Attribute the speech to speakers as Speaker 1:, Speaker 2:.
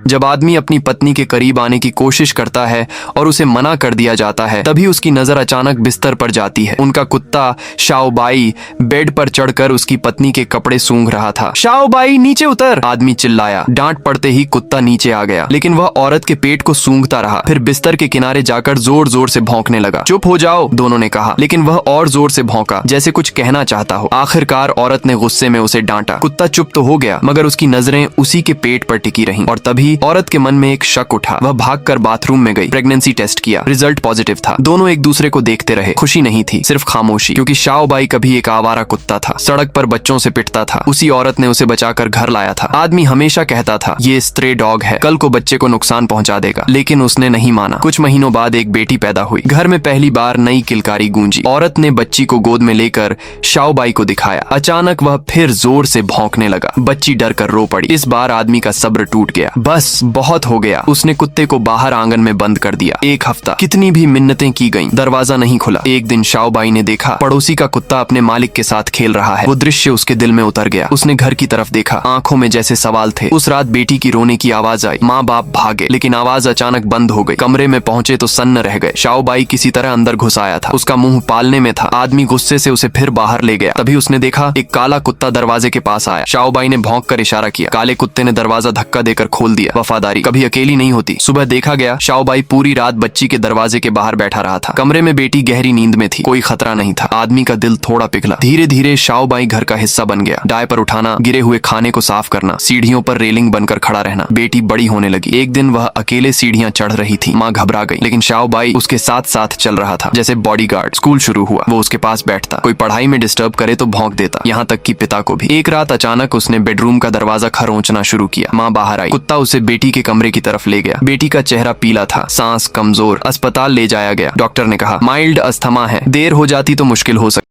Speaker 1: जब आदमी अपनी पत्नी के करीब आने की कोशिश करता है और उसे मना कर दिया जाता है, तभी उसकी नजर अचानक बिस्तर पर जाती है। उनका कुत्ता शाओबाई बेड पर चढ़कर उसकी पत्नी के कपड़े सूंघ रहा था। शाओबाई नीचे उतर, आदमी चिल्लाया। डांट पड़ते ही कुत्ता नीचे आ गया, लेकिन वह औरत के पेट को सूंघता रहा। फिर बिस्तर के किनारे जाकर जोर जोर से भौंकने लगा। चुप हो जाओ, दोनों ने कहा, लेकिन वह और जोर से भौंका, जैसे कुछ कहना चाहता हो। आखिरकार औरत ने गुस्से में उसे डांटा। कुत्ता चुप तो हो गया, मगर उसकी नजरें उसी के पेट पर टिकी रहीं। और तभी औरत के मन में एक शक उठा। वह भागकर बाथरूम में गई, प्रेगनेंसी टेस्ट किया, रिजल्ट पॉजिटिव था। दोनों एक दूसरे को देखते रहे। खुशी नहीं थी, सिर्फ खामोशी, क्योंकि शाओबाई कभी एक आवारा कुत्ता था, सड़क पर बच्चों से पिटता था। उसी औरत ने उसे बचाकर घर लाया था। आदमी हमेशा कहता था, ये स्ट्रे डॉग है, कल को बच्चे को नुकसान पहुंचा देगा, लेकिन उसने नहीं माना। कुछ महीनों बाद एक बेटी पैदा हुई। घर में पहली बार नई किलकारी गूंजी। औरत ने बच्ची को गोद में लेकर शाओबाई को दिखाया। अचानक वह फिर जोर से भौंकने लगा। बच्ची डर कर रो पड़ी। इस बार आदमी का सब्र टूट गया। बस बहुत हो गया। उसने कुत्ते को बाहर आंगन में बंद कर दिया। एक हफ्ता, कितनी भी मिन्नतें की गईं, दरवाजा नहीं खुला। एक दिन शाओबाई ने देखा, पड़ोसी का कुत्ता अपने मालिक के साथ खेल रहा है। वो दृश्य उसके दिल में उतर गया। उसने घर की तरफ देखा, आंखों में जैसे सवाल थे। उस रात बेटी की रोने की आवाज आई। माँ बाप भागे, लेकिन आवाज अचानक बंद हो गई। कमरे में पहुंचे तो सन्न रह गए। शाओबाई किसी तरह अंदर घुस आया था। उसका मुंह पालने में था। आदमी गुस्से से उसे फिर बाहर ले गया। तभी उसने देखा, एक काला कुत्ता दरवाजे के पास आया। शाओबाई ने भौंक कर इशारा किया। काले कुत्ते ने दरवाजा धक्का देकर खोल दिया। वफादारी कभी अकेली नहीं होती। सुबह देखा गया, शाओबाई पूरी रात बच्ची के दरवाजे के बाहर बैठा रहा था। कमरे में बेटी गहरी नींद में थी। कोई खतरा नहीं था। आदमी का दिल थोड़ा पिघला। धीरे धीरे शाओबाई घर का हिस्सा बन गया। डायपर उठाना, गिरे हुए खाने को साफ करना, सीढ़ियों पर रेलिंग बनकर खड़ा रहना। बेटी बड़ी होने लगी। एक दिन वह अकेले सीढ़ियां चढ़ रही थी। माँ घबरा गई, लेकिन शाओबाई उसके साथ साथ चल रहा था, जैसे बॉडीगार्ड। स्कूल शुरू हुआ, वो उसके पास बैठता। कोई पढ़ाई में डिस्टर्ब करे तो भौंक देता, यहाँ तक कि पिता को भी। एक रात अचानक उसने बेडरूम का दरवाजा खरोंचना शुरू किया। माँ बाहर आई। कुत्ता उसे बेटी के कमरे की तरफ ले गया। बेटी का चेहरा पीला था, सांस कमजोर। अस्पताल ले जाया गया। डॉक्टर ने कहा, माइल्ड अस्थमा है, देर हो जाती तो मुश्किल हो सकती।